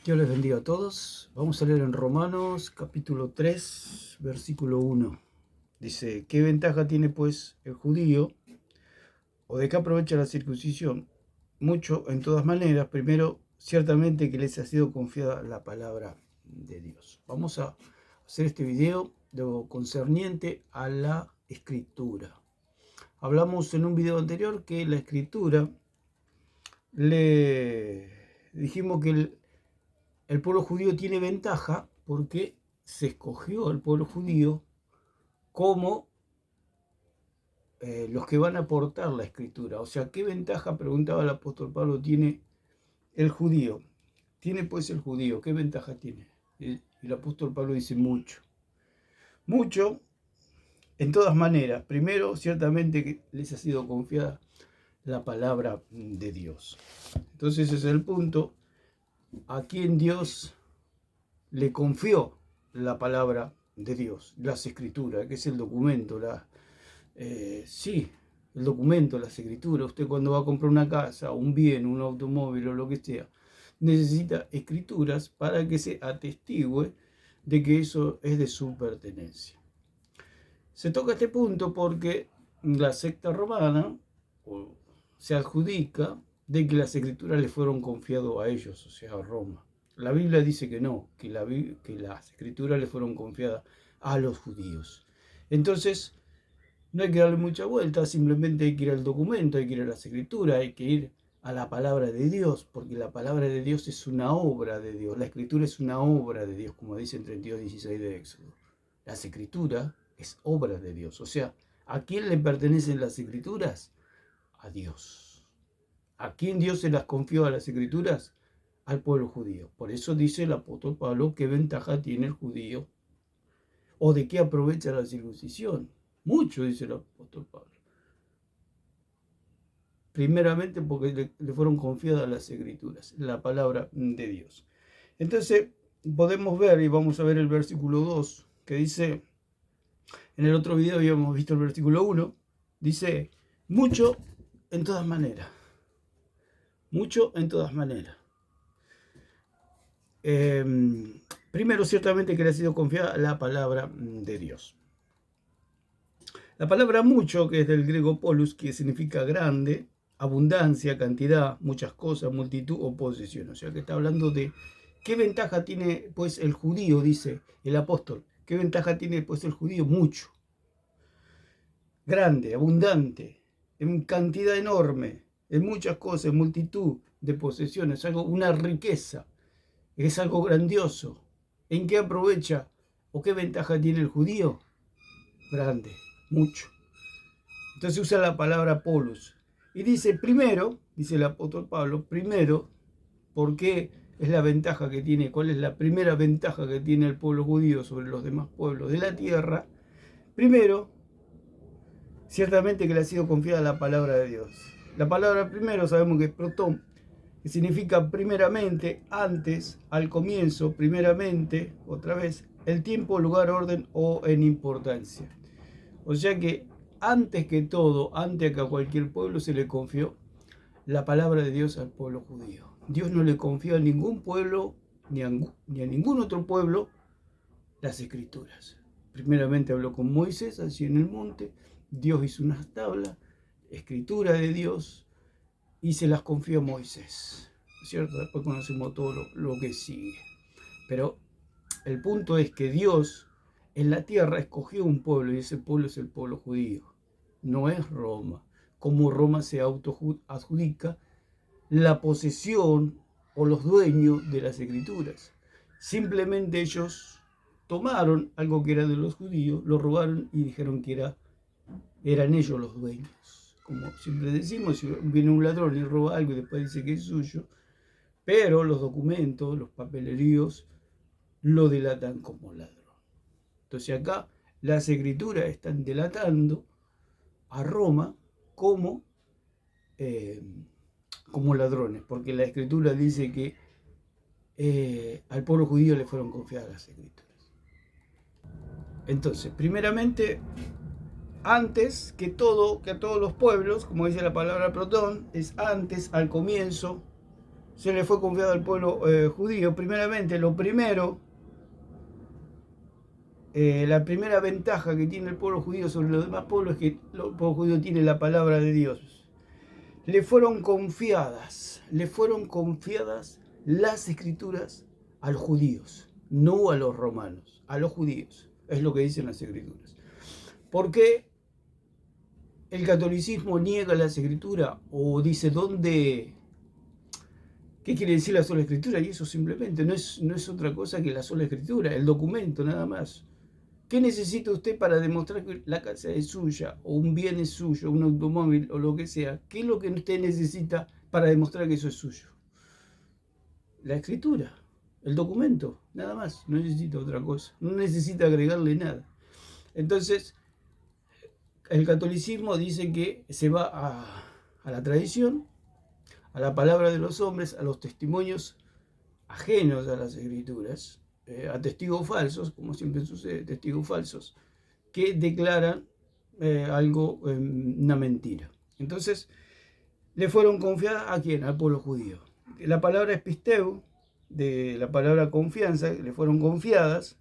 Dios les bendiga a todos. Vamos a leer en Romanos capítulo 3, versículo 1. Dice, ¿qué ventaja tiene pues el judío o de qué aprovecha la circuncisión? Mucho en todas maneras. Primero, ciertamente que les ha sido confiada la palabra de Dios. Vamos a hacer este video de lo concerniente a la escritura. Hablamos en un video anterior que la escritura dijimos que el pueblo judío tiene ventaja porque se escogió al pueblo judío como los que van a aportar la escritura. O sea, ¿qué ventaja, preguntaba el apóstol Pablo, tiene el judío? Tiene pues el judío, ¿qué ventaja tiene? El apóstol Pablo dice mucho. Mucho en todas maneras. Primero, ciertamente que les ha sido confiada la palabra de Dios. Entonces ese es el punto. ¿A quién Dios le confió la palabra de Dios, las escrituras, que es el documento, el documento, las escrituras? Usted cuando va a comprar una casa, un bien, un automóvil o lo que sea, necesita escrituras para que se atestigue de que eso es de su pertenencia. Se toca este punto porque la secta romana se adjudica de que las escrituras le fueron confiadas a ellos, o sea, a Roma. La Biblia dice que no, que las escrituras le fueron confiadas a los judíos. Entonces, no hay que darle mucha vuelta, simplemente hay que ir al documento, hay que ir a las escrituras, hay que ir a la palabra de Dios, porque la palabra de Dios es una obra de Dios, la escritura es una obra de Dios, como dice en 32:16 de Éxodo. Las escrituras es obra de Dios, o sea, ¿a quién le pertenecen las escrituras? A Dios. ¿A quién Dios se las confió a las escrituras? Al pueblo judío. Por eso dice el apóstol Pablo, ¿qué ventaja tiene el judío? ¿O de qué aprovecha la circuncisión? Mucho, dice el apóstol Pablo. Primeramente porque le fueron confiadas las escrituras, la palabra de Dios. Entonces podemos ver, y vamos a ver el versículo 2, que dice, en el otro video habíamos visto el versículo 1, dice, mucho en todas maneras. Mucho en todas maneras. Primero, ciertamente que le ha sido confiada la palabra de Dios. La palabra mucho, que es del griego polus, que significa grande, abundancia, cantidad, muchas cosas, multitud o posesión. O sea que está hablando de qué ventaja tiene pues el judío, dice el apóstol. ¿Qué ventaja tiene pues el judío? Mucho. Grande, abundante, en cantidad enorme, en muchas cosas, en multitud de posesiones, una riqueza. Es algo grandioso. ¿En qué aprovecha o qué ventaja tiene el judío? Grande, mucho. Entonces usa la palabra polus. Y dice, primero, dice el apóstol Pablo, primero, ¿por qué es la ventaja que tiene? ¿Cuál es la primera ventaja que tiene el pueblo judío sobre los demás pueblos de la tierra? Primero, ciertamente que le ha sido confiada la palabra de Dios. La palabra primero sabemos que es protón, que significa primeramente, antes, al comienzo, primeramente, otra vez, el tiempo, lugar, orden o en importancia. O sea que antes que todo, antes que a cualquier pueblo se le confió la palabra de Dios al pueblo judío. Dios no le confió a ningún pueblo, ni a ningún otro pueblo, las escrituras. Primeramente habló con Moisés, allí en el monte, Dios hizo unas tablas, escritura de Dios, y se las confió a Moisés, ¿cierto? Después conocemos todo lo que sigue. Pero el punto es que Dios en la tierra escogió un pueblo, y ese pueblo es el pueblo judío. No es Roma, como Roma se autoadjudica la posesión o los dueños de las escrituras. Simplemente ellos tomaron algo que era de los judíos, lo robaron y dijeron que eran ellos los dueños. Como siempre decimos, si viene un ladrón y roba algo y después dice que es suyo, pero los documentos, los papeleríos, lo delatan como ladrón. Entonces acá las escrituras están delatando a Roma como ladrones, porque la escritura dice que al pueblo judío le fueron confiadas las escrituras. Entonces, primeramente, antes que todo, que a todos los pueblos, como dice la palabra protón, es antes, al comienzo, se le fue confiado al pueblo judío. Primeramente, la primera ventaja que tiene el pueblo judío sobre los demás pueblos es que el pueblo judío tiene la palabra de Dios. Le fueron confiadas las escrituras a los judíos, no a los romanos, a los judíos. Es lo que dicen las escrituras. ¿Por qué el catolicismo niega las escrituras o dice qué quiere decir la sola escritura? Y eso simplemente no es otra cosa que la sola escritura, el documento nada más. ¿Qué necesita usted para demostrar que la casa es suya, o un bien es suyo, un automóvil o lo que sea? ¿Qué es lo que usted necesita para demostrar que eso es suyo? La escritura, el documento, nada más. No necesita otra cosa, no necesita agregarle nada. Entonces, el catolicismo dice que se va a la tradición, a la palabra de los hombres, a los testimonios ajenos a las escrituras, a testigos falsos, como siempre sucede, testigos falsos, que declaran una mentira. Entonces, le fueron confiadas ¿a quién? Al pueblo judío. La palabra episteu, de la palabra confianza, le fueron confiadas,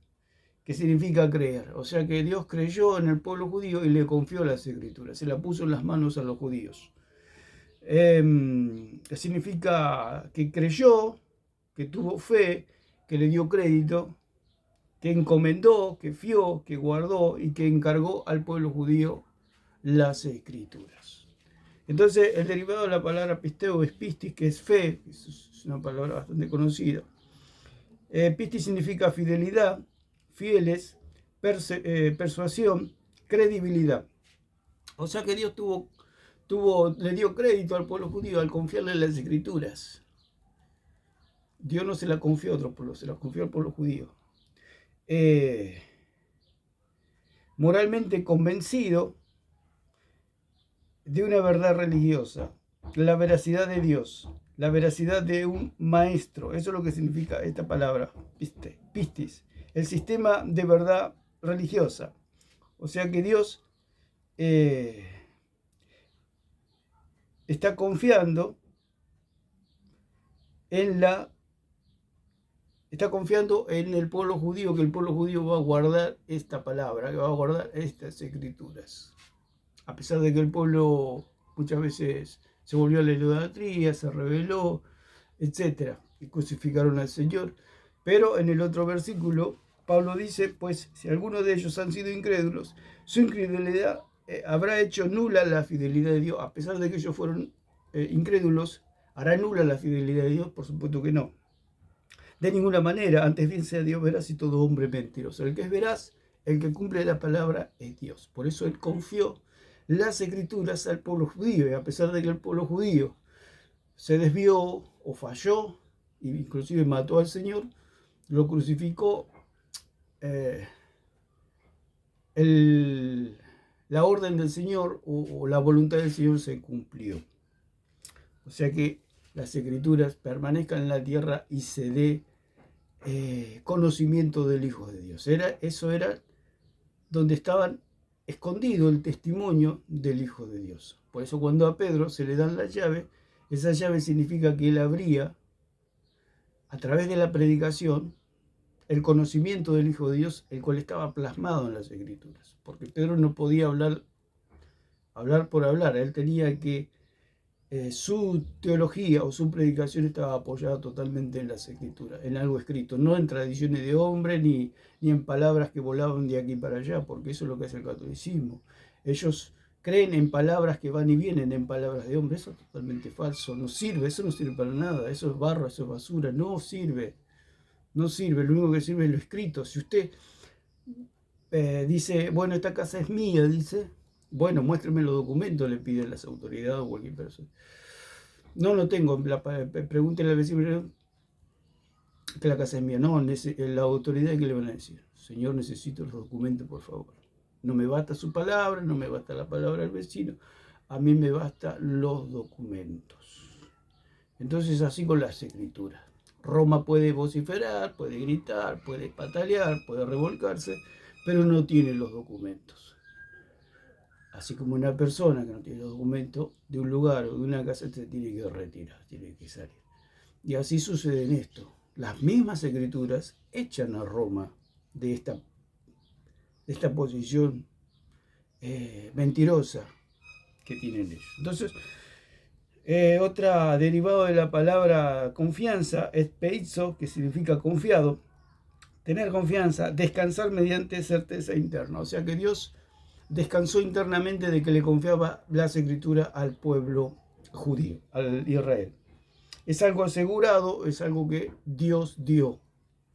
que significa creer. O sea que Dios creyó en el pueblo judío y le confió las escrituras, se la puso en las manos a los judíos. Significa que creyó, que tuvo fe, que le dio crédito, que encomendó, que fió, que guardó y que encargó al pueblo judío las escrituras. Entonces, el derivado de la palabra pisteo es pistis, que es fe, es una palabra bastante conocida. Pistis significa fidelidad, fieles, persuasión, credibilidad. O sea que Dios le dio crédito al pueblo judío al confiarle las escrituras. Dios no se la confió a otro pueblo, se la confió al pueblo judío. Moralmente convencido de una verdad religiosa, la veracidad de Dios, la veracidad de un maestro. Eso es lo que significa esta palabra, pistis, el sistema de verdad religiosa. O sea que Dios está confiando en el pueblo judío, que el pueblo judío va a guardar esta palabra, que va a guardar estas escrituras. A pesar de que el pueblo muchas veces se volvió a la idolatría, se rebeló, etc. Y crucificaron al Señor. Pero en el otro versículo, Pablo dice, pues si algunos de ellos han sido incrédulos, su incredulidad habrá hecho nula la fidelidad de Dios. A pesar de que ellos fueron incrédulos, ¿hará nula la fidelidad de Dios? Por supuesto que no. De ninguna manera, antes bien sea Dios veraz y todo hombre mentiroso. El que es veraz, el que cumple la palabra es Dios. Por eso él confió las escrituras al pueblo judío, y a pesar de que el pueblo judío se desvió o falló, e inclusive mató al Señor, lo crucificó, la orden del Señor o la voluntad del Señor se cumplió. O sea que las escrituras permanezcan en la tierra y se dé conocimiento del Hijo de Dios. Eso era donde estaban escondido el testimonio del Hijo de Dios. Por eso cuando a Pedro se le dan la llave, esa llave significa que él abría, a través de la predicación, el conocimiento del Hijo de Dios, el cual estaba plasmado en las Escrituras. Porque Pedro no podía hablar por hablar, él tenía que su teología o su predicación estaba apoyada totalmente en las Escrituras, en algo escrito, no en tradiciones de hombre ni en palabras que volaban de aquí para allá, porque eso es lo que hace el catolicismo. Ellos creen en palabras que van y vienen, en palabras de hombre. Eso es totalmente falso, no sirve, eso no sirve para nada, eso es barro, eso es basura, no sirve, lo único que sirve es lo escrito. Si usted dice, bueno, esta casa es mía, dice, bueno, muéstreme los documentos, le piden las autoridades o cualquier persona. No lo tengo, pregúntele al vecino que la casa es mía. No, la autoridad, ¿qué le van a decir? Señor, necesito los documentos, por favor. No me basta su palabra, no me basta la palabra del vecino, a mí me bastan los documentos. Entonces, así con las escrituras. Roma puede vociferar, puede gritar, puede patalear, puede revolcarse, pero no tiene los documentos. Así como una persona que no tiene los documentos de un lugar o de una casa se tiene que retirar, tiene que salir. Y así sucede en esto. Las mismas escrituras echan a Roma de esta posición mentirosa que tienen ellos. Entonces, otra derivado de la palabra confianza es peizo, que significa confiado. Tener confianza, descansar mediante certeza interna. O sea que Dios descansó internamente de que le confiaba las escrituras al pueblo judío, al Israel. Es algo asegurado, es algo que Dios dio,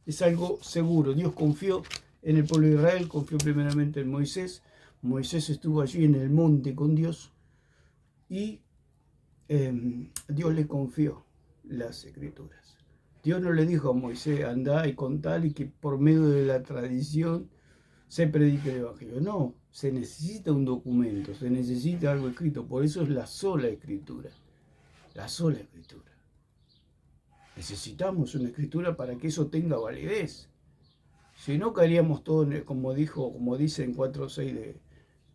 es algo seguro. Dios confió en el pueblo de Israel, confió primeramente en Moisés. Moisés estuvo allí en el monte con Dios y Dios le confió las escrituras. Dios no le dijo a Moisés, andá y contá y que por medio de la tradición se predique el Evangelio. No, se necesita un documento, se necesita algo escrito. Por eso es la sola escritura. La sola escritura. Necesitamos una escritura para que eso tenga validez. Si no, caeríamos todos, como dice en 4:6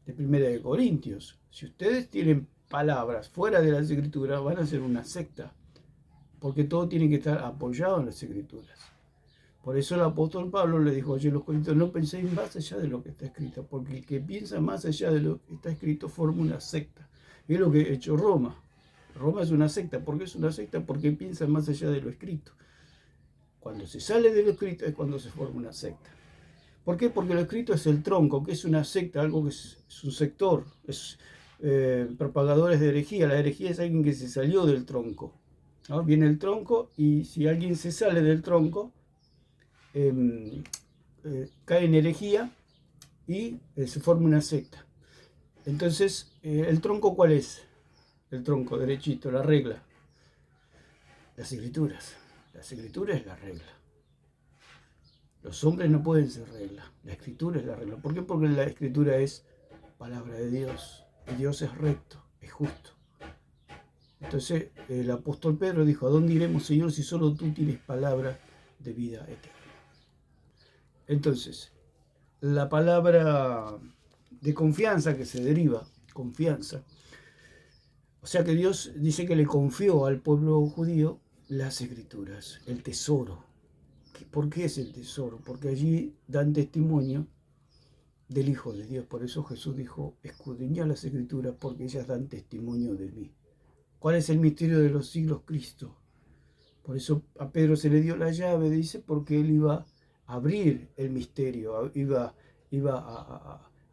de Primera de Corintios. Si ustedes tienen palabras fuera de las escrituras, van a ser una secta. Porque todo tiene que estar apoyado en las escrituras. Por eso el apóstol Pablo le dijo ayer a los corintios, no penséis más allá de lo que está escrito, porque el que piensa más allá de lo que está escrito forma una secta. Y es lo que ha hecho Roma. Roma es una secta. ¿Por qué es una secta? Porque piensa más allá de lo escrito. Cuando se sale de lo escrito es cuando se forma una secta. ¿Por qué? Porque lo escrito es el tronco, que es una secta, algo que es un sector, es propagadores de herejía. La herejía es alguien que se salió del tronco, ¿no? Viene el tronco y si alguien se sale del tronco, cae en herejía y se forma una secta. Entonces, ¿el tronco cuál es? El tronco derechito, la regla. Las escrituras. Las escrituras es la regla. Los hombres no pueden ser regla. La escritura es la regla. ¿Por qué? Porque la escritura es palabra de Dios. Y Dios es recto, es justo. Entonces el apóstol Pedro dijo, ¿a dónde iremos, Señor, si solo tú tienes palabra de vida eterna? Entonces, la palabra de confianza que se deriva, confianza, o sea que Dios dice que le confió al pueblo judío las escrituras, el tesoro. ¿Por qué es el tesoro? Porque allí dan testimonio del Hijo de Dios. Por eso Jesús dijo, escudriñad las escrituras porque ellas dan testimonio de mí. ¿Cuál es el misterio de los siglos? Cristo. Por eso a Pedro se le dio la llave, dice, porque él iba a abrir el misterio, iba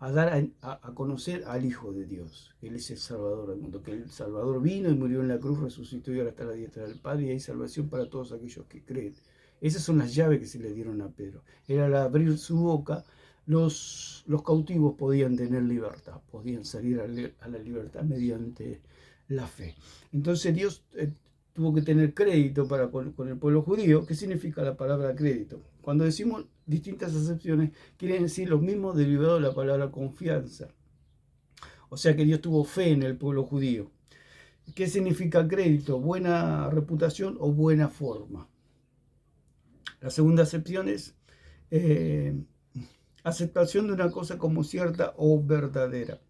a dar a conocer al Hijo de Dios. Él es el Salvador del mundo, que el Salvador vino y murió en la cruz, resucitó y ahora está a la diestra del Padre y hay salvación para todos aquellos que creen. Esas son las llaves que se le dieron a Pedro. Era al abrir su boca, los cautivos podían tener libertad, podían salir a la libertad mediante la fe. Entonces Dios tuvo que tener crédito con el pueblo judío. ¿Qué significa la palabra crédito? Cuando decimos distintas acepciones, quiere decir lo mismo derivado de la palabra confianza. O sea que Dios tuvo fe en el pueblo judío. ¿Qué significa crédito? Buena reputación o buena forma. La segunda acepción es aceptación de una cosa como cierta o verdadera.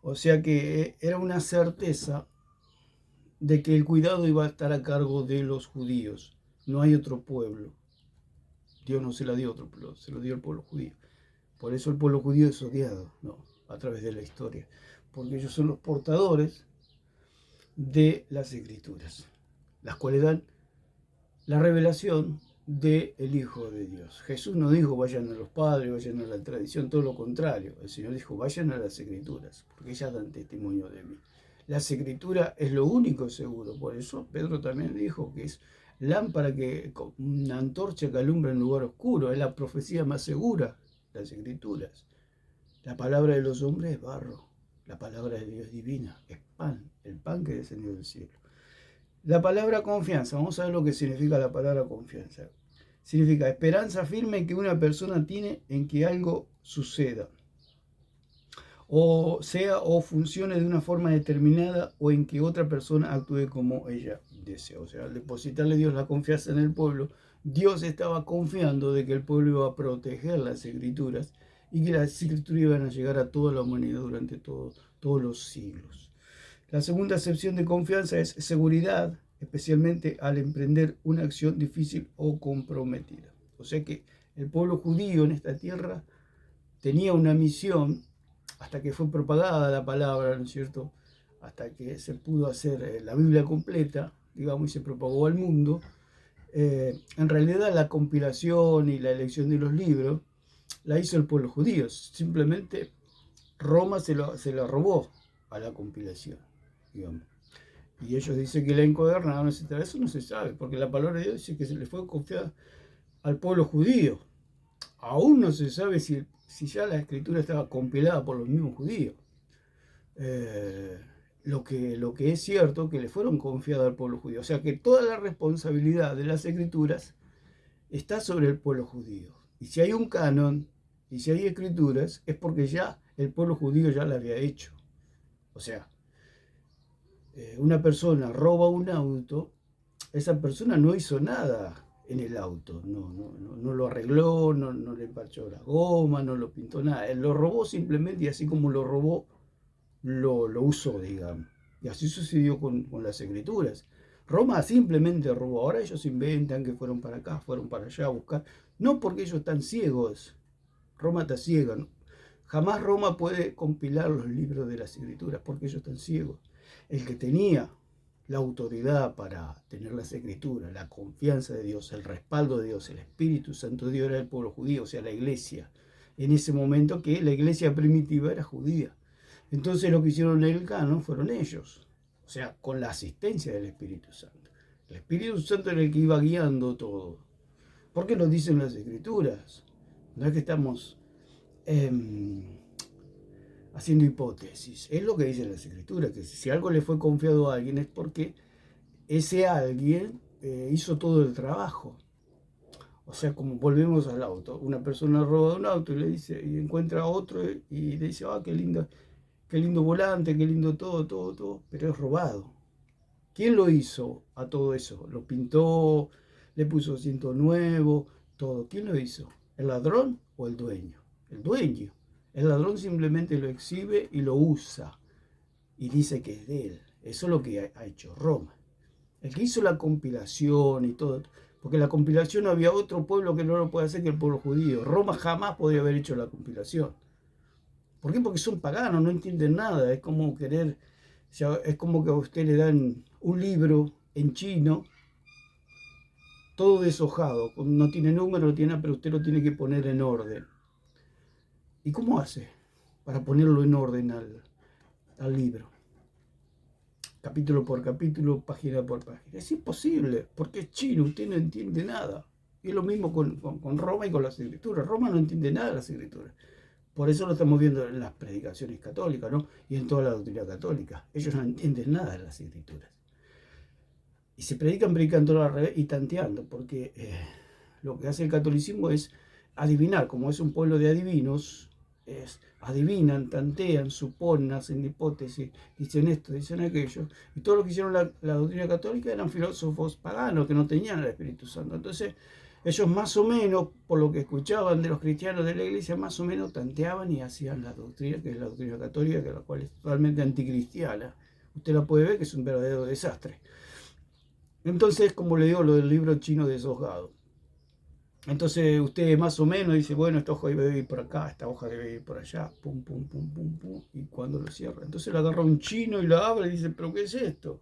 O sea que era una certeza de que el cuidado iba a estar a cargo de los judíos. No hay otro pueblo. Dios no se la dio a otro pueblo, se lo dio al pueblo judío. Por eso el pueblo judío es odiado, ¿no? A través de la historia. Porque ellos son los portadores de las escrituras, las cuales dan la revelación del Hijo de Dios. Jesús no dijo vayan a los padres, vayan a la tradición, todo lo contrario. El Señor dijo vayan a las escrituras, porque ellas dan testimonio de mí. Las escrituras es lo único seguro. Por eso Pedro también dijo que es lámpara, una antorcha que alumbra en lugar oscuro. Es la profecía más segura, las escrituras. La palabra de los hombres es barro. La palabra de Dios es divina, es pan, el pan que descendió del cielo. La palabra confianza, vamos a ver lo que significa la palabra confianza. Significa esperanza firme que una persona tiene en que algo suceda, o sea, o funcione de una forma determinada, o en que otra persona actúe como ella desea. O sea, al depositarle Dios la confianza en el pueblo, Dios estaba confiando de que el pueblo iba a proteger las escrituras y que las escrituras iban a llegar a toda la humanidad durante todos los siglos. La segunda acepción de confianza es seguridad, especialmente al emprender una acción difícil o comprometida. O sea que el pueblo judío en esta tierra tenía una misión hasta que fue propagada la palabra, ¿no es cierto? Hasta que se pudo hacer la Biblia completa, digamos, y se propagó al mundo. En realidad la compilación y la elección de los libros la hizo el pueblo judío. Simplemente Roma se la robó a la compilación, digamos. Y ellos dicen que la encuadernaron, etc. Eso no se sabe, porque la palabra de Dios dice que se le fue confiada al pueblo judío. Aún no se sabe si ya la escritura estaba compilada por los mismos judíos. Lo que es cierto que le fueron confiadas al pueblo judío. O sea que toda la responsabilidad de las escrituras está sobre el pueblo judío. Y si hay un canon y si hay escrituras, es porque ya el pueblo judío ya la había hecho. O sea, una persona roba un auto, esa persona no hizo nada en el auto, no lo arregló, no le parchó la goma, no lo pintó nada. Él lo robó simplemente y así como lo robó, lo usó, digamos. Y así sucedió con las escrituras. Roma simplemente robó. Ahora ellos inventan que fueron para acá, fueron para allá a buscar. No porque ellos están ciegos. Roma está ciega, ¿no? Jamás Roma puede compilar los libros de las escrituras porque ellos están ciegos. El que tenía la autoridad para tener las escrituras, la confianza de Dios, el respaldo de Dios, el Espíritu Santo de Dios era el pueblo judío, o sea, la iglesia. En ese momento que la iglesia primitiva era judía. Entonces lo que hicieron en el canon fueron ellos, o sea, con la asistencia del Espíritu Santo. El Espíritu Santo era el que iba guiando todo. ¿Por qué lo dicen las escrituras? No es que estamos haciendo hipótesis. Es lo que dicen las escrituras, que si algo le fue confiado a alguien es porque ese alguien hizo todo el trabajo. O sea, como volvemos al auto. Una persona roba un auto y le dice, y encuentra a otro y le dice, qué lindo volante, qué lindo todo, pero es robado. ¿Quién lo hizo a todo eso? Lo pintó, le puso asiento nuevo, todo. ¿Quién lo hizo? ¿El ladrón o el dueño? El dueño. El ladrón simplemente lo exhibe y lo usa y dice que es de él. Eso es lo que ha hecho Roma. El que hizo la compilación y todo, porque la compilación no había otro pueblo que no lo puede hacer que el pueblo judío. Roma jamás podría haber hecho la compilación. ¿Por qué? Porque son paganos, no entienden nada. Es como querer, o sea, es como que a usted le dan un libro en chino, todo deshojado, no tiene número, no tiene nada, pero usted lo tiene que poner en orden. ¿Y cómo hace para ponerlo en orden al libro? Capítulo por capítulo, página por página. Es imposible, porque es chino, usted no entiende nada. Y es lo mismo con Roma y con las escrituras. Roma no entiende nada de las escrituras. Por eso lo estamos viendo en las predicaciones católicas, ¿no? Y en toda la doctrina católica. Ellos no entienden nada de las escrituras. Y se predican todo al revés y tanteando, porque lo que hace el catolicismo es adivinar, como es un pueblo de adivinos, adivinan, tantean, suponen, hacen hipótesis, dicen esto, dicen aquello, y todo lo que hicieron la doctrina católica eran filósofos paganos que no tenían el Espíritu Santo. Entonces, ellos más o menos, por lo que escuchaban de los cristianos de la iglesia, más o menos tanteaban y hacían la doctrina, que es la doctrina católica, que la cual es totalmente anticristiana. Usted la puede ver que es un verdadero desastre. Entonces, como le digo, lo del libro chino deshojado. Entonces usted más o menos dice, bueno, esta hoja debe ir por acá, esta hoja debe ir por allá, pum, pum, pum, pum, pum, y cuando lo cierra. Entonces le agarra un chino y la abre y dice, ¿pero qué es esto?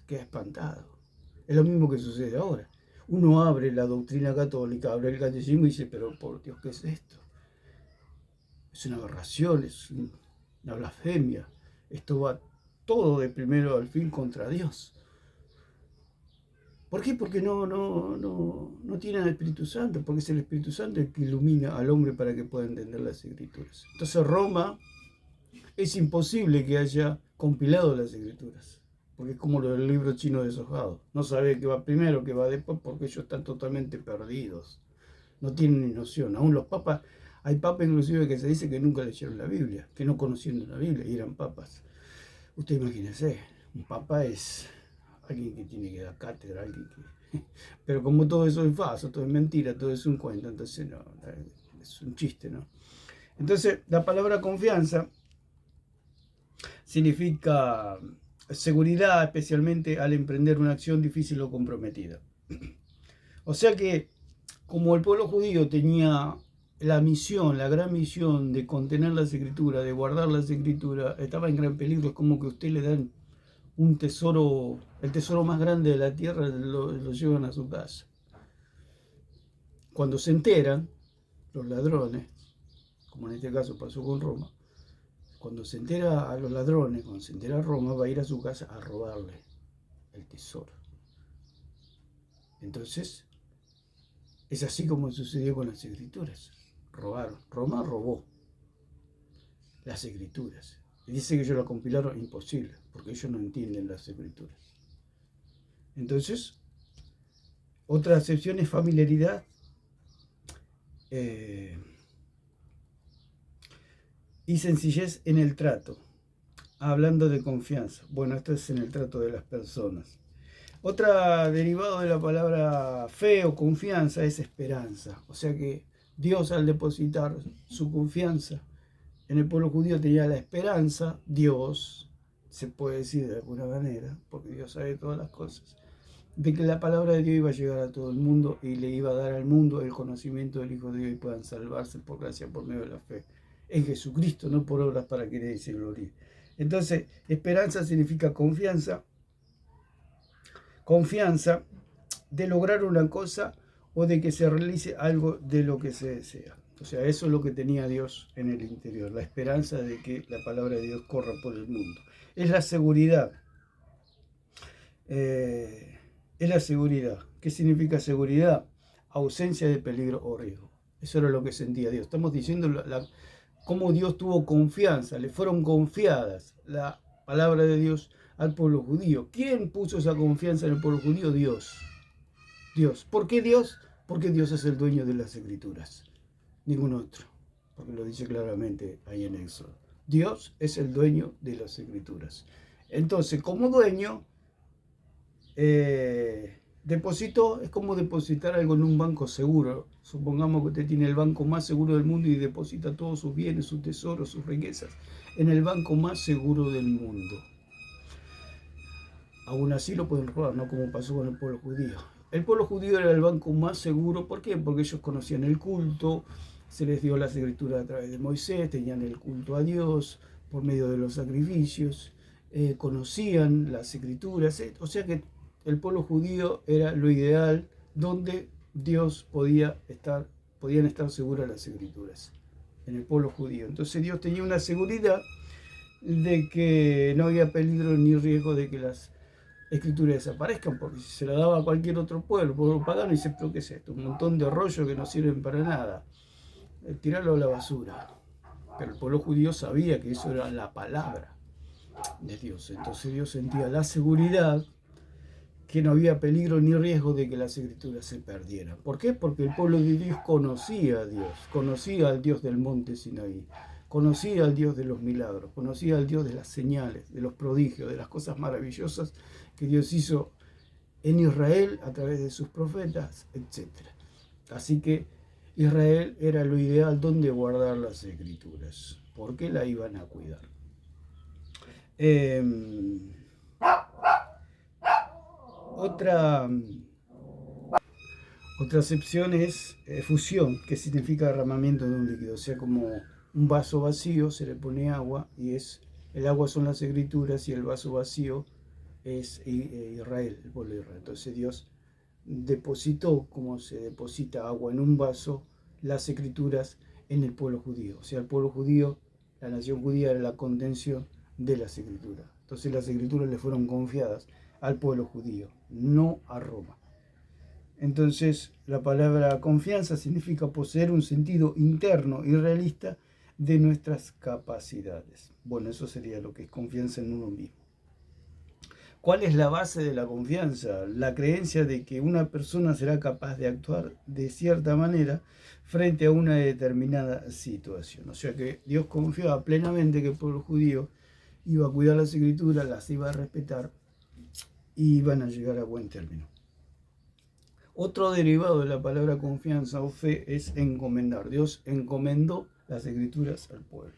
Queda espantado. Es lo mismo que sucede ahora. Uno abre la doctrina católica, abre el catecismo y dice, pero por Dios, ¿qué es esto? Es una aberración, es una blasfemia. Esto va todo de primero al fin contra Dios. ¿Por qué? Porque no tienen el Espíritu Santo, porque es el Espíritu Santo el que ilumina al hombre para que pueda entender las escrituras. Entonces Roma es imposible que haya compilado las escrituras, porque es como lo del libro chino deshojado. No sabe qué va primero, qué va después, porque ellos están totalmente perdidos. No tienen ni noción. Aún los papas, hay papas inclusive que se dice que nunca leyeron la Biblia, que no conocían la Biblia y eran papas. Usted imagínese, un papa es alguien que tiene que dar cátedra, alguien que... Pero como todo eso es falso, todo es mentira, todo es un cuento, entonces no, es un chiste, ¿no? Entonces, la palabra confianza significa seguridad, especialmente al emprender una acción difícil o comprometida. O sea que, como el pueblo judío tenía la misión, la gran misión de contener las escrituras, de guardar las escrituras, estaba en gran peligro. Es como que a usted le dan un tesoro, el tesoro más grande de la tierra, lo llevan a su casa. Cuando se enteran, los ladrones, como en este caso pasó con Roma, cuando se entera a los ladrones, cuando se entera a Roma, va a ir a su casa a robarle el tesoro. Entonces, es así como sucedió con las escrituras. Robaron. Roma robó las escrituras. Y dice que ellos la compilaron, imposible, porque ellos no entienden las escrituras. Entonces, otra acepción es familiaridad. Y sencillez en el trato. Hablando de confianza. Bueno, esto es en el trato de las personas. Otra derivado de la palabra fe o confianza es esperanza. O sea que Dios, al depositar su confianza en el pueblo judío, tenía la esperanza. Dios, se puede decir de alguna manera, porque Dios sabe todas las cosas, de que la palabra de Dios iba a llegar a todo el mundo y le iba a dar al mundo el conocimiento del Hijo de Dios y puedan salvarse por gracia, por medio de la fe en Jesucristo, no por obras para que nadie se gloríe. Entonces, esperanza significa confianza. Confianza de lograr una cosa o de que se realice algo de lo que se desea. O sea, eso es lo que tenía Dios en el interior, la esperanza de que la palabra de Dios corra por el mundo. Es la seguridad. Es la seguridad. ¿Qué significa seguridad? Ausencia de peligro o riesgo. Eso era lo que sentía Dios. Estamos diciendo cómo Dios tuvo confianza, le fueron confiadas la palabra de Dios al pueblo judío. ¿Quién puso esa confianza en el pueblo judío? Dios. Dios. ¿Por qué Dios? Porque Dios es el dueño de las escrituras. Ningún otro. Porque lo dice claramente ahí en Éxodo. Dios es el dueño de las escrituras. Entonces, como dueño, depositó, es como depositar algo en un banco seguro. Supongamos que usted tiene el banco más seguro del mundo y deposita todos sus bienes, sus tesoros, sus riquezas en el banco más seguro del mundo. Aún así lo pueden robar, no como pasó con el pueblo judío. El pueblo judío era el banco más seguro. ¿Por qué? Porque ellos conocían el culto, se les dio las escrituras a través de Moisés, tenían el culto a Dios por medio de los sacrificios, conocían las escrituras, o sea que el pueblo judío era lo ideal donde Dios podían estar seguras las escrituras, en el pueblo judío. Entonces Dios tenía una seguridad de que no había peligro ni riesgo de que las escrituras desaparezcan, porque si se la daba a cualquier otro pueblo pagano, dice, pero ¿qué es esto? Un montón de rollos que no sirven para nada. Tirarlo a la basura. Pero el pueblo judío sabía que eso era la palabra de Dios. Entonces Dios sentía la seguridad que no había peligro ni riesgo de que las escrituras se perdieran. ¿Por qué? Porque el pueblo de Dios conocía a Dios, conocía al Dios del monte Sinaí, conocía al Dios de los milagros, conocía al Dios de las señales, de los prodigios, de las cosas maravillosas que Dios hizo en Israel a través de sus profetas, etc. Así que Israel era lo ideal donde guardar las escrituras, porque la iban a cuidar. Otra acepción es fusión, que significa derramamiento de un líquido. O sea, como un vaso vacío se le pone agua y el agua son las escrituras y el vaso vacío es Israel, el pueblo de Israel. Entonces Dios depositó, como se deposita agua en un vaso, las escrituras en el pueblo judío. O sea, el pueblo judío, la nación judía era la contención de las escrituras. Entonces las escrituras le fueron confiadas al pueblo judío, no a Roma. Entonces la palabra confianza significa poseer un sentido interno y realista de nuestras capacidades. Bueno, eso sería lo que es confianza en uno mismo. ¿Cuál es la base de la confianza? La creencia de que una persona será capaz de actuar de cierta manera frente a una determinada situación. O sea que Dios confiaba plenamente que el pueblo judío iba a cuidar las escrituras, las iba a respetar y iban a llegar a buen término. Otro derivado de la palabra confianza o fe es encomendar. Dios encomendó las escrituras al pueblo.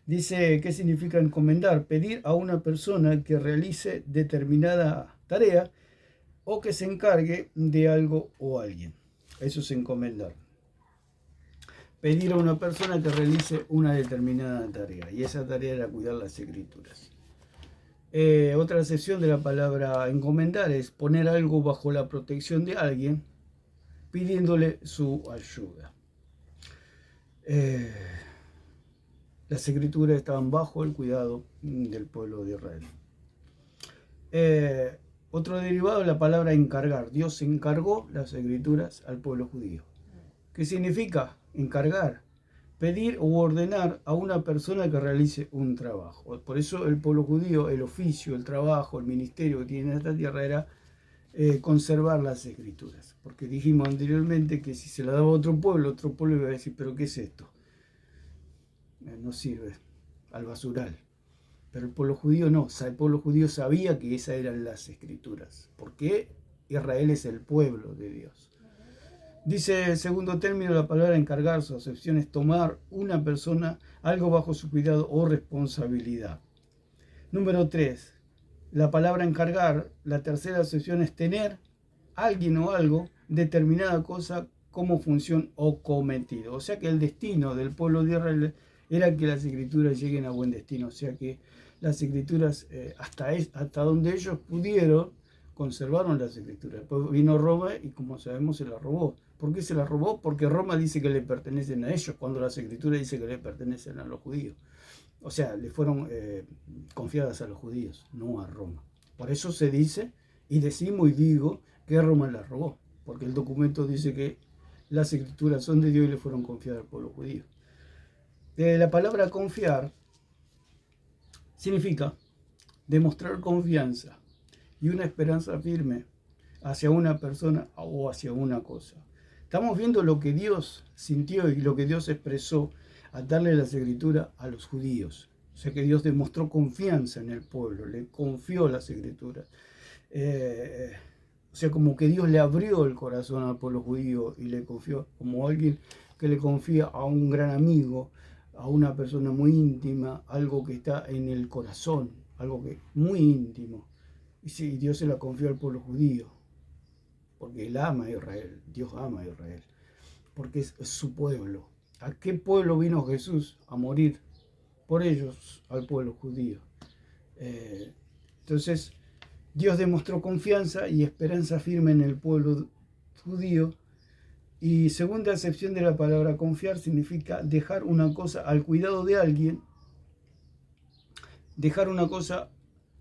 Dice, ¿qué significa encomendar? Pedir a una persona que realice determinada tarea o que se encargue de algo o alguien. Eso es encomendar. Pedir a una persona que realice una determinada tarea, y esa tarea era cuidar las escrituras. Otra acepción de la palabra encomendar es poner algo bajo la protección de alguien, pidiéndole su ayuda. Las escrituras estaban bajo el cuidado del pueblo de Israel. Otro derivado de la palabra encargar. Dios encargó las escrituras al pueblo judío. ¿Qué significa encargar? Pedir o ordenar a una persona que realice un trabajo. Por eso el pueblo judío, el oficio, el trabajo, el ministerio que tiene en esta tierra era conservar las escrituras. Porque dijimos anteriormente que si se la daba a otro pueblo iba a decir, ¿pero qué es esto? No sirve, al basural. Pero el pueblo judío no, el pueblo judío sabía que esas eran las escrituras. Porque Israel es el pueblo de Dios. Dice el segundo término, la palabra encargar, su acepción es tomar una persona algo bajo su cuidado o responsabilidad. Número 3, la palabra encargar, la tercera acepción es tener alguien o algo, determinada cosa como función o cometido. O sea que el destino del pueblo de Israel era que las escrituras lleguen a buen destino. O sea que las escrituras, hasta donde ellos pudieron, conservaron las escrituras. Después vino Roma y, como sabemos, se las robó. ¿Por qué se las robó? Porque Roma dice que le pertenecen a ellos, cuando las escrituras dicen que le pertenecen a los judíos. O sea, le fueron confiadas a los judíos, no a Roma. Por eso se dice, y decimos y digo, que Roma las robó. Porque el documento dice que las escrituras son de Dios y le fueron confiadas al pueblo judío. La palabra confiar significa demostrar confianza y una esperanza firme hacia una persona o hacia una cosa. Estamos viendo lo que Dios sintió y lo que Dios expresó al darle las escrituras a los judíos. O sea que Dios demostró confianza en el pueblo, le confió las escrituras. O sea, como que Dios le abrió el corazón al pueblo judío y le confió, como alguien que le confía a un gran amigo, a una persona muy íntima, algo que está en el corazón, algo que muy íntimo. Y sí, Dios se la confió al pueblo judío, porque Él ama a Israel, Dios ama a Israel, porque es su pueblo. ¿A qué pueblo vino Jesús a morir? Por ellos, al pueblo judío. Entonces, Dios demostró confianza y esperanza firme en el pueblo judío. Y segunda acepción de la palabra confiar significa dejar una cosa al cuidado de alguien. Dejar una cosa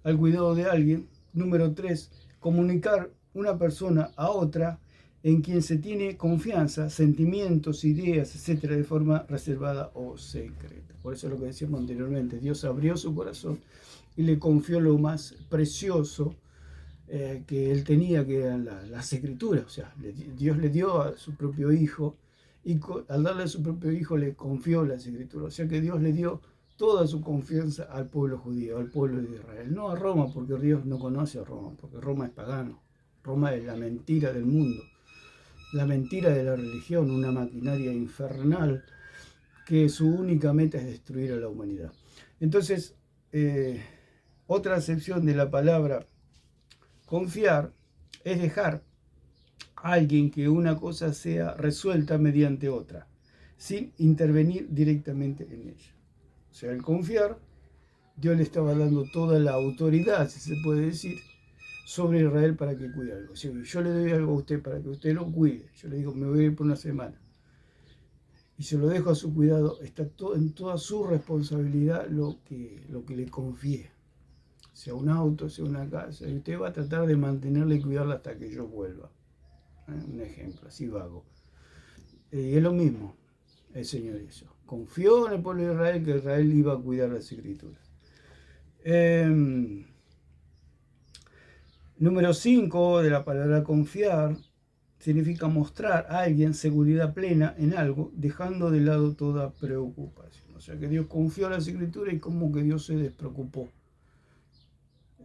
al cuidado de alguien. Número 3, comunicar una persona a otra en quien se tiene confianza, sentimientos, ideas, etcétera, de forma reservada o secreta. Por eso es lo que decíamos anteriormente, Dios abrió su corazón y le confió lo más precioso que él tenía, que eran las escrituras. O sea, Dios le dio a su propio hijo y al darle a su propio hijo le confió las escrituras. O sea que Dios le dio toda su confianza al pueblo judío, al pueblo de Israel. No a Roma, porque Dios no conoce a Roma, porque Roma es pagano. Roma es la mentira del mundo, la mentira de la religión, una maquinaria infernal que su única meta es destruir a la humanidad. Entonces, otra acepción de la palabra confiar es dejar a alguien que una cosa sea resuelta mediante otra, sin intervenir directamente en ella. O sea, al confiar, Dios le estaba dando toda la autoridad, si se puede decir, sobre Israel para que cuide algo. Si yo le doy algo a usted para que usted lo cuide, yo le digo, me voy a ir por una semana, y se lo dejo a su cuidado, está en toda su responsabilidad lo que le confié. Sea un auto, sea una casa, y usted va a tratar de mantenerla y cuidarla hasta que yo vuelva. Un ejemplo, así vago. Y es lo mismo, el Señor hizo. Confió en el pueblo de Israel que Israel iba a cuidar las escrituras. Número 5 de la palabra confiar significa mostrar a alguien seguridad plena en algo, dejando de lado toda preocupación. O sea que Dios confió a las escrituras y como que Dios se despreocupó.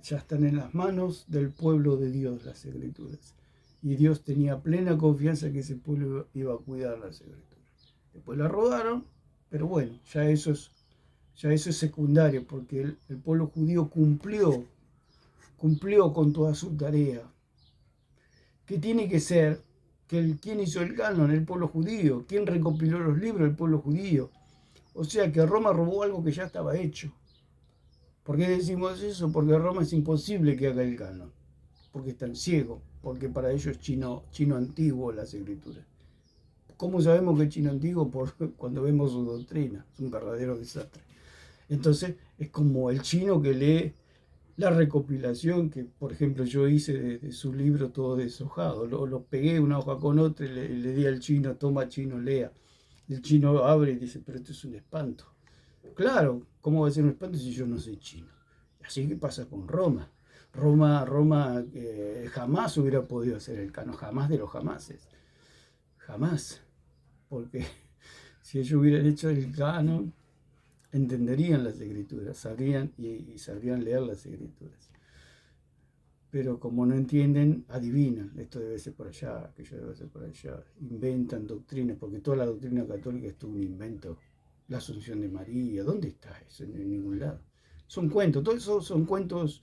Ya están en las manos del pueblo de Dios las escrituras. Y Dios tenía plena confianza que ese pueblo iba a cuidar las escrituras. Después la robaron, pero bueno, ya eso es Ya eso es secundario, porque el pueblo judío cumplió con toda su tarea. ¿Qué tiene que ser? ¿Quién hizo el canon? El pueblo judío. ¿Quién recopiló los libros? El pueblo judío. O sea que Roma robó algo que ya estaba hecho. ¿Por qué decimos eso? Porque Roma es imposible que haga el canon. Porque están ciegos. Porque para ellos es chino antiguo las escrituras. ¿Cómo sabemos que es chino antiguo? Cuando vemos su doctrina. Es un verdadero desastre. Entonces es como el chino que lee la recopilación que, por ejemplo, yo hice de su libro todo deshojado. Lo pegué una hoja con otra y le di al chino, toma chino, lea. El chino abre y dice, pero esto es un espanto. Claro, ¿cómo va a ser un espanto si yo no soy chino? Así que pasa con Roma. Roma jamás hubiera podido hacer el canon, jamás de los jamases. Jamás. Porque si ellos hubieran hecho el canon, entenderían las escrituras, sabrían y sabrían leer las escrituras. Pero como no entienden, adivinan, esto debe ser por allá, aquello debe ser por allá, inventan doctrinas, porque toda la doctrina católica es todo un invento. La Asunción de María, ¿dónde está eso? En ningún lado. Son cuentos, todo eso son cuentos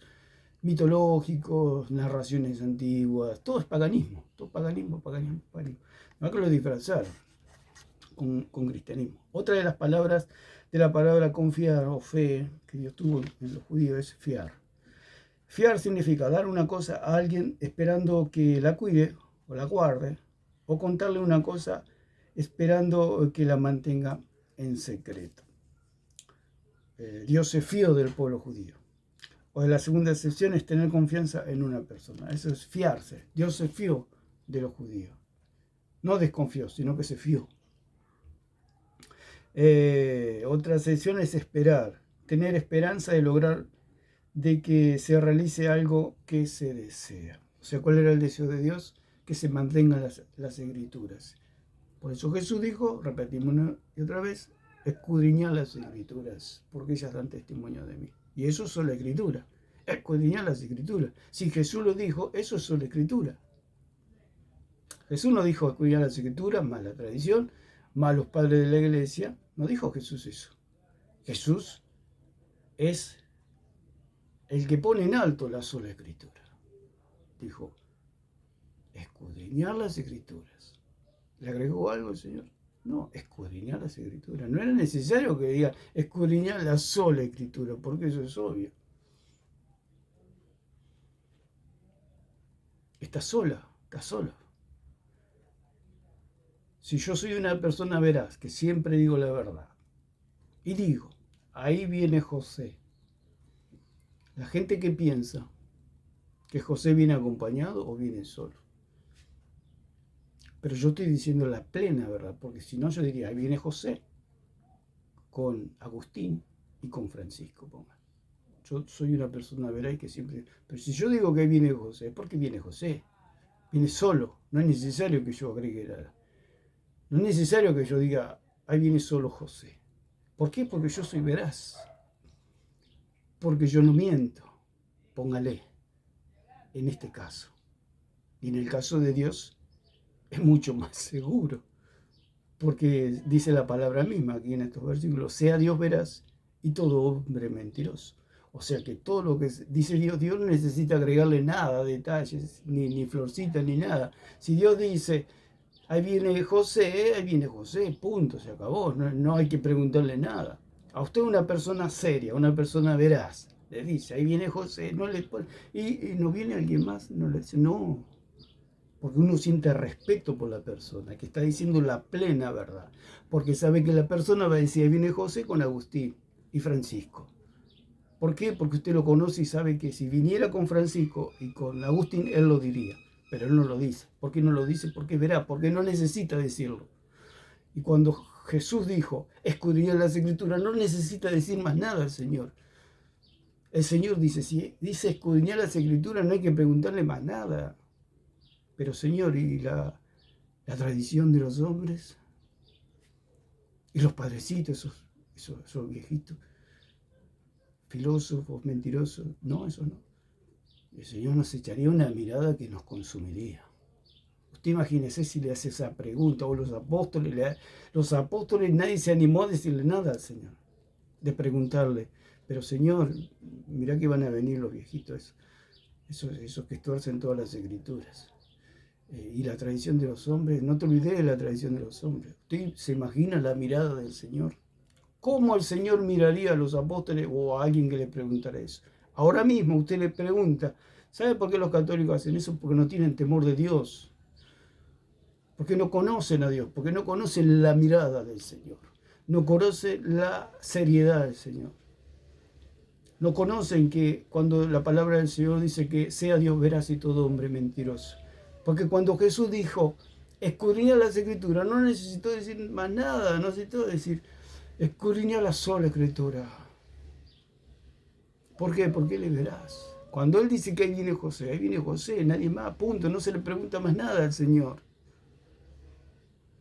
mitológicos, narraciones antiguas, todo es paganismo, todo paganismo. No que lo disfrazaron con cristianismo. Otra de las palabras de la palabra confiar o fe que Dios tuvo en los judíos es fiar. Fiar significa dar una cosa a alguien esperando que la cuide o la guarde, o contarle una cosa esperando que la mantenga en secreto. Dios se fió del pueblo judío. O de la segunda sección es tener confianza en una persona. Eso es fiarse. Dios se fió de los judíos. No desconfió, sino que se fió. Otra sección es esperar. Tener esperanza de lograr de que se realice algo que se desea. O sea, ¿cuál era el deseo de Dios? Que se mantengan las escrituras. Por eso Jesús dijo, repetimos una y otra vez, escudriñad las escrituras, porque ellas dan testimonio de mí. Y eso es solo escritura. Escudriñad las escrituras. Si Jesús lo dijo, eso es solo escritura. Jesús no dijo escudriñad las escrituras, más la tradición, más los padres de la iglesia. No dijo Jesús eso. Jesús es el que pone en alto la sola escritura. Dijo, escudriñar las escrituras. ¿Le agregó algo el Señor? No, escudriñar las escrituras. No era necesario que diga escudriñar la sola escritura, porque eso es obvio. Está sola, está sola. Si yo soy una persona veraz, que siempre digo la verdad, y digo, ahí viene José, la gente que piensa que José viene acompañado o viene solo. Pero yo estoy diciendo la plena verdad, porque si no yo diría, ahí viene José con Agustín y con Francisco. Yo soy una persona veraz que siempre... Pero si yo digo que ahí viene José, ¿por qué viene José? Viene solo, no es necesario que yo agregue nada. No es necesario que yo diga, ahí viene solo José. ¿Por qué? Porque yo soy veraz. Porque yo no miento. Póngale, en este caso. Y en el caso de Dios es mucho más seguro. Porque dice la palabra misma aquí en estos versículos, sea Dios veraz y todo hombre mentiroso. O sea que todo lo que dice Dios no necesita agregarle nada, detalles, ni florcita, ni nada. Si Dios dice, ahí viene José, punto, se acabó. No hay que preguntarle nada. A usted una persona seria, una persona veraz, le dice, ahí viene José, no le pone, y no viene alguien más, no le dice, no. Porque uno siente respeto por la persona, que está diciendo la plena verdad. Porque sabe que la persona va a decir, ahí viene José con Agustín y Francisco. ¿Por qué? Porque usted lo conoce y sabe que si viniera con Francisco y con Agustín, él lo diría. Pero él no lo dice. ¿Por qué no lo dice? Porque verá, porque no necesita decirlo. Y cuando Jesús dijo, escudriñad las escrituras, no necesita decir más nada al Señor. El Señor dice, si dice escudriñar las escrituras, no hay que preguntarle más nada. Pero Señor, ¿y la tradición de los hombres? ¿Y los padrecitos, esos viejitos? Filósofos, mentirosos. No, eso no. El Señor nos echaría una mirada que nos consumiría. Usted imagínese si le hace esa pregunta, o los apóstoles nadie se animó a decirle nada al Señor. de preguntarle, pero Señor, mirá que van a venir los viejitos, esos que tuercen todas las escrituras. Y la tradición de los hombres, no te olvides de la tradición de los hombres. ¿Usted se imagina la mirada del Señor? ¿Cómo el Señor miraría a los apóstoles o a alguien que le preguntara eso? Ahora mismo usted le pregunta, ¿sabe por qué los católicos hacen eso? Porque no tienen temor de Dios. Porque no conocen a Dios, porque no conocen la mirada del Señor. No conocen la seriedad del Señor. No conocen que cuando la palabra del Señor dice que sea Dios veraz y todo hombre mentiroso. Porque cuando Jesús dijo, escudriñar las Escrituras, no necesitó decir más nada, no necesitó decir, escudriñar la sola Escritura. ¿Por qué? Porque Él es veraz. Cuando Él dice que ahí viene José, nadie más, punto, no se le pregunta más nada al Señor.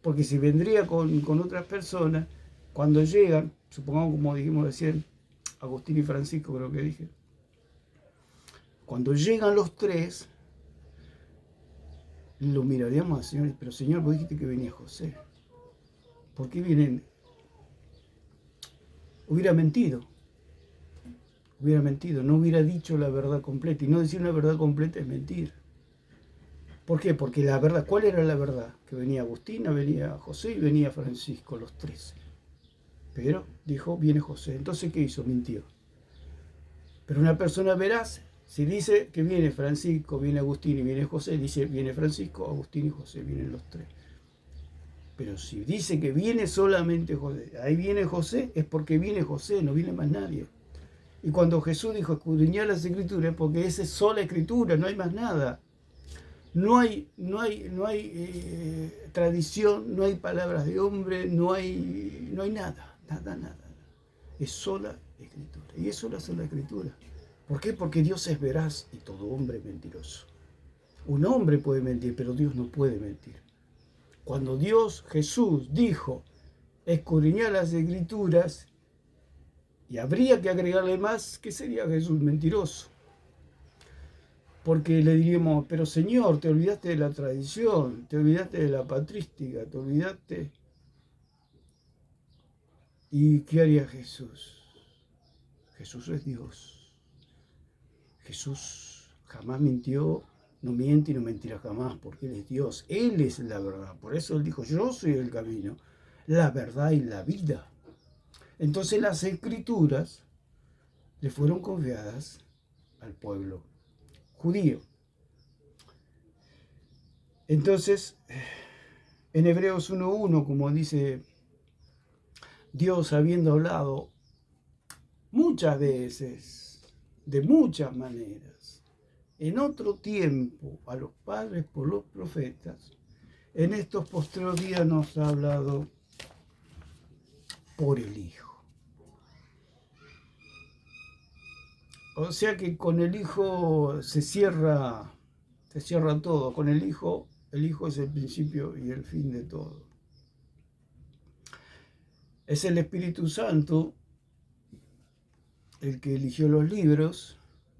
Porque si vendría con otras personas, cuando llegan, supongamos como dijimos recién, Agustín y Francisco creo que dije, cuando llegan los tres, lo miraríamos al Señor, pero Señor, vos dijiste que venía José. ¿Por qué vienen? Hubiera mentido, no hubiera dicho la verdad completa. Y no decir una verdad completa es mentir. ¿Por qué? Porque la verdad, ¿cuál era la verdad? Que venía Agustina, venía José y venía Francisco, los tres. Pero dijo, viene José. Entonces, ¿qué hizo? Mintió. Pero una persona veraz, si dice que viene Francisco, viene Agustín y viene José, dice viene Francisco, Agustín y José, vienen los tres. Pero si dice que viene solamente José, ahí viene José, es porque viene José, no viene más nadie. Y cuando Jesús dijo escudriñar las Escrituras, porque esa es sola Escritura, no hay más nada. No hay tradición, no hay palabras de hombre, no hay nada. Es sola Escritura. Y es sola Escritura. ¿Por qué? Porque Dios es veraz y todo hombre es mentiroso. Un hombre puede mentir, pero Dios no puede mentir. Cuando Jesús dijo escudriñar las Escrituras, y habría que agregarle más, ¿qué sería Jesús? Mentiroso. Porque le diríamos, pero Señor, te olvidaste de la tradición, te olvidaste de la patrística, te olvidaste. ¿Y qué haría Jesús? Jesús es Dios. Jesús jamás mintió, no miente y no mentirá jamás, porque Él es Dios. Él es la verdad. Por eso Él dijo, yo soy el camino, la verdad y la vida. Entonces las Escrituras le fueron confiadas al pueblo judío. Entonces, en Hebreos 1:1, como dice, Dios habiendo hablado muchas veces, de muchas maneras, en otro tiempo a los padres por los profetas, en estos postreros días nos ha hablado por el Hijo. O sea que con el Hijo se cierra todo. Con el Hijo es el principio y el fin de todo. Es el Espíritu Santo el que eligió los libros,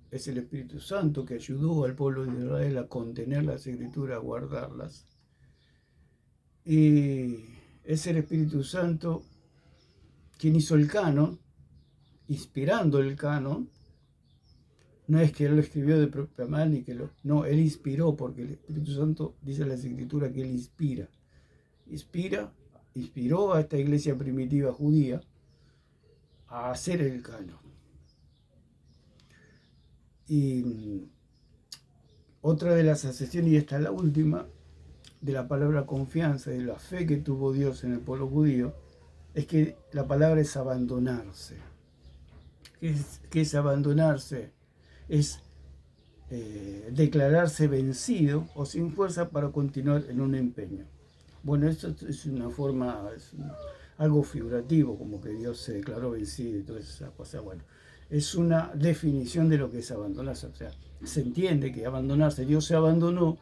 es el Espíritu Santo que ayudó al pueblo de Israel a contener las Escrituras, a guardarlas. Y es el Espíritu Santo quien hizo el canon, inspirando el canon. No es que Él lo escribió de propia mano, no, Él inspiró, porque el Espíritu Santo dice en las Escrituras que Él inspira. Inspiró a esta iglesia primitiva judía a hacer el canon. Y otra de las acepciones, y esta es la última, de la palabra confianza y de la fe que tuvo Dios en el pueblo judío, es que la palabra es abandonarse. ¿Qué es abandonarse? Es declararse vencido o sin fuerza para continuar en un empeño. Bueno, esto es una forma, algo figurativo, como que Dios se declaró vencido y todas esas cosas. Bueno, es una definición de lo que es abandonarse. O sea, se entiende que abandonarse, Dios se abandonó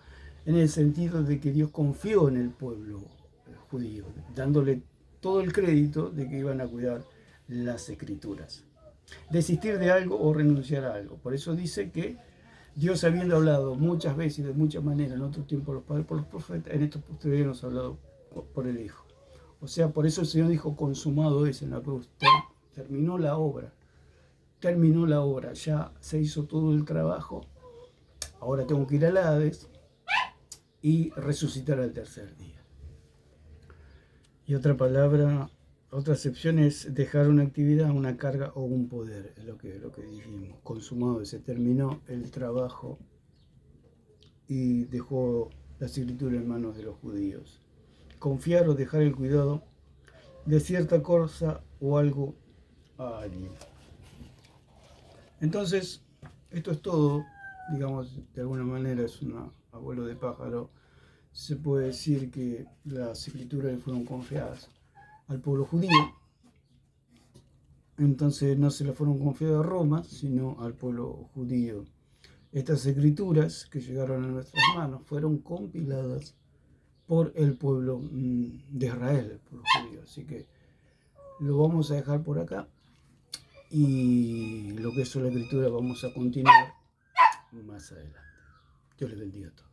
en el sentido de que Dios confió en el pueblo judío, dándole todo el crédito de que iban a cuidar las Escrituras. Desistir de algo o renunciar a algo. Por eso dice que Dios, habiendo hablado muchas veces y de muchas maneras en otro tiempo los padres por los profetas, en estos posteriores nos ha hablado por el Hijo. O sea, por eso el Señor dijo, consumado es en la cruz, terminó la obra, ya se hizo todo el trabajo, ahora tengo que ir al Hades y resucitar al tercer día. Y otra acepción es dejar una actividad, una carga o un poder, es lo que dijimos, consumado, se terminó el trabajo y dejó la escritura en manos de los judíos. Confiar o dejar el cuidado de cierta cosa o algo a alguien. Entonces, esto es todo, digamos, de alguna manera es un abuelo de pájaro. Se puede decir que las escrituras le fueron confiadas al pueblo judío, entonces no se le fueron confiadas a Roma, sino al pueblo judío. Estas escrituras que llegaron a nuestras manos fueron compiladas por el pueblo de Israel, el pueblo judío. Así que lo vamos a dejar por acá y lo que es la escritura vamos a continuar más adelante. Dios les bendiga a todos.